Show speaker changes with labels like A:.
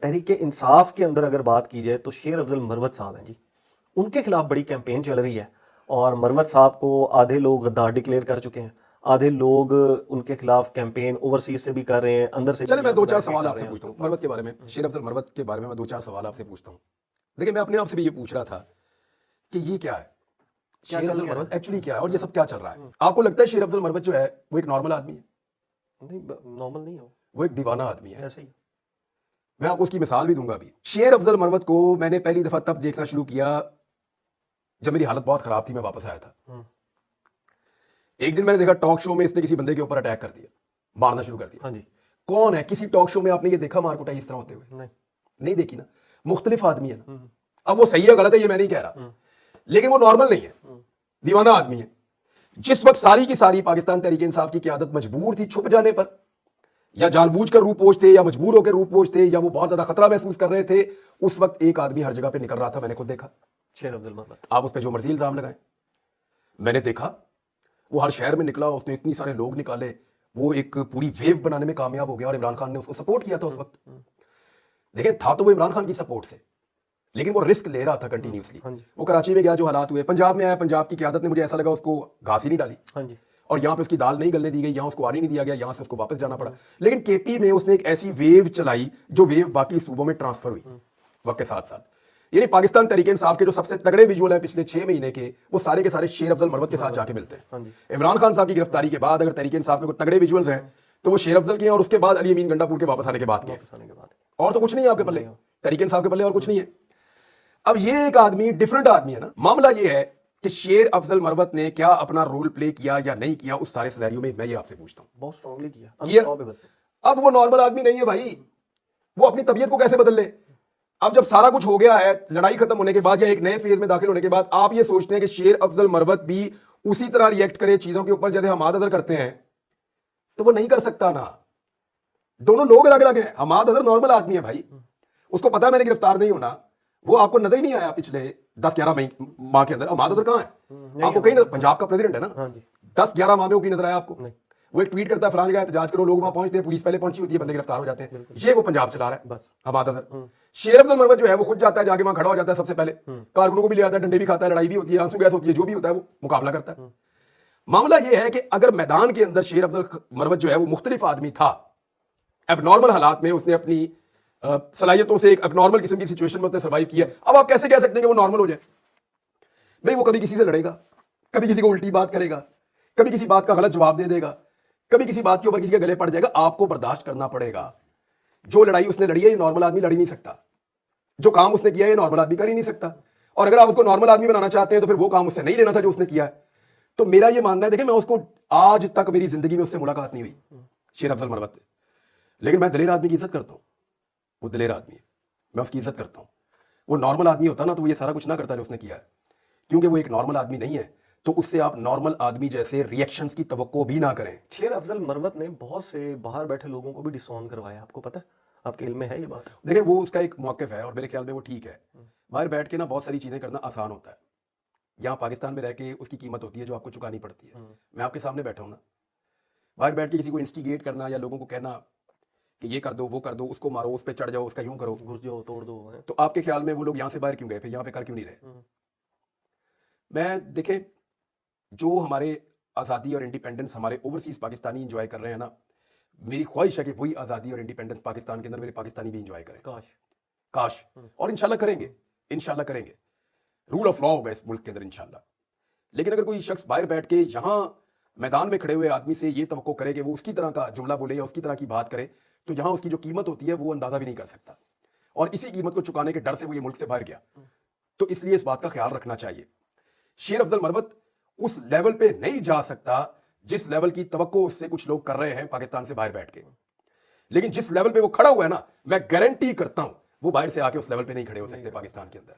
A: तहरीक इंसाफ के अंदर अगर बात की जाए तो शेर अफजल मरवत साहब हैं जी, उनके खिलाफ बड़ी कैंपेन चल रही है और मरवत साहब को आधे लोग गद्दार डिक्लेयर कर चुके हैं, आधे लोग उनके खिलाफ कैंपेन ओवरसीज से भी कर रहे हैं, अंदर से
B: चले
A: भी
B: मैं दो चार
A: कर
B: सवाल
A: रहे
B: आपसे
A: हैं
B: पूछता हूँ
A: उसको।
B: मरवत के बारे में, शेर अफजल मरवत के बारे में मैं दो चार सवाल आपसे पूछता हूँ। देखिए मैं अपने आप से भी ये पूछ रहा था कि ये क्या है,
A: क्या
B: शेर
A: चल
B: अफजल
A: क्या रहा
B: मरवत
A: है?
B: एक्चुअली क्या है और ये सब क्या चल रहा है। आपको लगता है शेर अफजल मरवत जो है वो एक नॉर्मल आदमी है?
A: नहीं, नॉर्मल नहीं हो,
B: वो एक दीवाना आदमी है।
A: ऐसे ही।
B: मैं आपको उसकी मिसाल भी दूंगा अभी। शेर अफजल मरवत को मैंने पहली दफा तब देखना शुरू किया जब मेरी हालत बहुत खराब थी, मैं वापस आया था। एक दिन मैंने देखा टॉक शो में इसने किसी बंदे के ऊपर अटैक कर दिया, मारना शुरू कर दिया।
A: हाँ जी।
B: कौन है? किसी टॉक शो में आपने ये देखा मार कुटाई इस तरह होते हुए?
A: नहीं।
B: नहीं देखी ना। मुख्तलिफ आदमी है ना। अब वो सही है गलत है ये मैं नहीं कह रहा, लेकिन वो नॉर्मल नहीं है, दीवाना आदमी है। जिस वक्त सारी की सारी पाकिस्तान तहरीक इंसाफ की क़यादत मजबूर थी छुप जाने पर, या जानबूझकर रूप पोष थे या मजबूर होकर रूप पोष थे, या वो बहुत ज्यादा खतरा महसूस कर रहे थे, उस वक्त एक आदमी हर जगह पे निकल रहा था। मैंने खुद देखा।
A: शेर अफजल मरवत।
B: आप उस पर जो मर्जी इल्जाम लगाएं, मैंने देखा वो हर शहर में निकला, उसने इतनी सारे लोग निकाले, वो एक पूरी वेव बनाने में कामयाब हो गया और इमरान खान ने उसको सपोर्ट किया था उस वक्त। देखिए था तो वो इमरान खान की सपोर्ट से, लेकिन वो रिस्क ले रहा था कंटिन्यूसली।
A: हाँ जी।
B: वो कराची में गया, जो हालात हुए, पंजाब में आया, पंजाब की क़यादत ने मुझे ऐसा लगा उसको घास ही नहीं डाली,
A: हाँ जी।
B: और यहाँ पे उसकी दाल नहीं गलने दी गई, यहाँ उसको आरी नहीं दिया गया, यहाँ से उसको वापस जाना पड़ा। लेकिन केपी में उसने एक ऐसी वेव चलाई जो वेव बाकी सूबों में ट्रांसफर हुई वक्त के साथ साथ। यानी पाकिस्तान तहरीक इंसाफ के जो सबसे तगड़े विजुअल हैं पिछले 6 महीने के, वो सारे के सारे शेर अफजल मरवत के साथ जाके मिलते हैं।
A: हाँ जी।
B: इमरान खान साहब की गिरफ्तारी के बाद अगर तहरीक इंसाफ में कोई तगड़े विजुअल्स हैं तो वो शेर अफजल के हैं, और उसके बाद अली अमीन गंडापुर के वापस आने के बाद के हैं।
A: वापस आने के बाद
B: और तो कुछ नहीं है आपके पल्ले, तहरीक इंसाफ के पल्ले और कुछ नहीं है। अब ये एक आदमी डिफरेंट आदमी है ना। मामला ये है कि शेर अफजल मरवत ने क्या अपना रोल प्ले किया या नहीं किया उस सारे सिनेरियो में, मैं ये आपसे पूछता हूं।
A: बहुत स्ट्रांगली किया।
B: किया।
A: 100 पे बदले।
B: अब वो नॉर्मल आदमी नहीं है भाई, वो अपनी तबीयत को कैसे बदल ले? अब जब सारा कुछ हो गया है, लड़ाई खत्म होने के बाद या एक नए फेज में दाखिल होने के बाद, आप ये सोचते हैं कि शेर अफजल मरवत भी उसी तरह रिएक्ट करे चीजों के ऊपर जैसे हमाद अदर करते हैं, तो वो नहीं कर सकता ना। दोनों लोग अलग अलग हैं। हमाद अदर नॉर्मल आदमी है भाई, उसको पता है मैंने गिरफ्तार नहीं होना, वो आपको नजर ही नहीं आया पिछले 10-11 माह के अंदर। हमाद अदर कहां है? आपको कहीं ना, पंजाब का प्रेसिडेंट है ना,
A: हाँ जी।
B: 10-11 माह में वो कहीं नजर आया आपको?
A: नहीं।
B: वो एक ट्वीट करता है फलान जगह एहतजाज करो, लोग वहां पहुंचते हैं, पुलिस पहले पहुंची होती है, बंदे गिरफ्तार हो जाते हैं। ये वो पंजाब चला रहा है
A: बस।
B: हमाद अदर। शेर अफजल मरवत जो है वो खुद जाता है, जाके वहां खड़ा हो जाता है, सबसे पहले कारकुनों को भी ले आता है, डंडे भी खाता है, लड़ाई भी होती है, आंसू गैस होती है, जो भी होता है वो मुकाबला करता है। मामला ये है कि अगर मैदान के अंदर शेर अफजल मरवत जो है वो मुख्तलिफ आदमी था, एबनॉर्मल हालात में उसने अपनी सलाहियतों से एक एबनॉर्मल किस्म की सिचुएशन में उसने सर्वाइव किया, अब आप कैसे कह सकते हैं कि वो नॉर्मल हो जाए? भाई वो कभी किसी से लड़ेगा, कभी किसी को उल्टी बात करेगा, कभी किसी बात का गलत जवाब दे देगा, कभी किसी बात के ऊपर किसी के गले पड़ जाएगा, आपको बर्दाश्त करना पड़ेगा। जो लड़ाई उसने लड़ी है ये नॉर्मल आदमी लड़ ही नहीं सकता, जो काम उसने किया है ये नॉर्मल आदमी कर ही नहीं सकता। और अगर आप उसको नॉर्मल आदमी बनाना चाहते हैं तो फिर वो काम उससे नहीं लेना था जो उसने किया है। तो मेरा ये मानना है, देखिए मैं उसको आज तक मेरी जिंदगी में उससे मुलाकात नहीं हुई, शेर अफजल मरवत, लेकिन मैं दलेर आदमी की इज्जत करता हूं। वो दलेर आदमी है, मैं उसकी इज्जत करता हूं। वो नॉर्मल आदमी होता ना तो वो ये सारा कुछ ना करता जो उसने किया है, क्योंकि वो एक नॉर्मल आदमी नहीं है, तो उससे आप नॉर्मल आदमी जैसे रिएक्शंस की तवक्को भी ना करें।
A: शेर अफजल मरवत ने बहुत से बाहर बैठे लोगों को भी डिसऑन करवाया, आपको पता है? आपके इल्म में है ये बात?
B: देखिए वो उसका एक मौक़िफ़ है और मेरे ख्याल में वो ठीक है। बाहर बैठ के ना बहुत सारी चीज़ें करना आसान होता है, यहाँ पाकिस्तान में रह के उसकी कीमत होती है जो आपको चुकानी पड़ती है। मैं आपके सामने बैठा हूँ ना, बाहर बैठ के किसी को इंस्टिगेट करना या लोगों को कहना कि ये कर दो, वो कर दो, उसको मारो, उस पर चढ़ जाओ, उसका यूं करो,
A: घुस जाओ, तोड़ दो है।
B: तो आपके ख्याल में वो लोग यहाँ से बाहर क्यों गए, फिर यहाँ पे कर क्यों नहीं रहे? मैं देखें, जो हमारे आज़ादी और इंडिपेंडेंस हमारे ओवरसीज़ पाकिस्तानी इंजॉय कर रहे हैं ना, मेरी ख्वाहिश है कि वही आज़ादी और इंडिपेंडेंस पाकिस्तान के अंदर मेरे पाकिस्तानी भी इंजॉय करें।
A: काश।
B: काश। और इंशाल्लाह करेंगे, इंशाल्लाह करेंगे। रूल ऑफ लॉ होगा इस मुल्क के अंदर इंशाल्लाह। लेकिन अगर कोई शख्स बाहर बैठ के यहाँ मैदान में खड़े हुए आदमी से ये तवक्को करे कि वो उसकी तरह का जुमला बोले या उसकी तरह की बात करे, तो यहाँ उसकी जो कीमत होती है वो अंदाजा भी नहीं कर सकता, और इसी कीमत को चुकाने के डर से वो ये मुल्क से बाहर गया। तो इसलिए इस बात का ख्याल रखना चाहिए। शेर अफजल मरवत उस लेवल पे नहीं जा सकता जिस लेवल की तवक्को उससे कुछ लोग कर रहे हैं पाकिस्तान से बाहर बैठ के, लेकिन जिस लेवल पे वो खड़ा हुआ है ना, मैं गारंटी करता हूं वो बाहर से आके उस लेवल पे नहीं खड़े हो सकते पाकिस्तान के अंदर।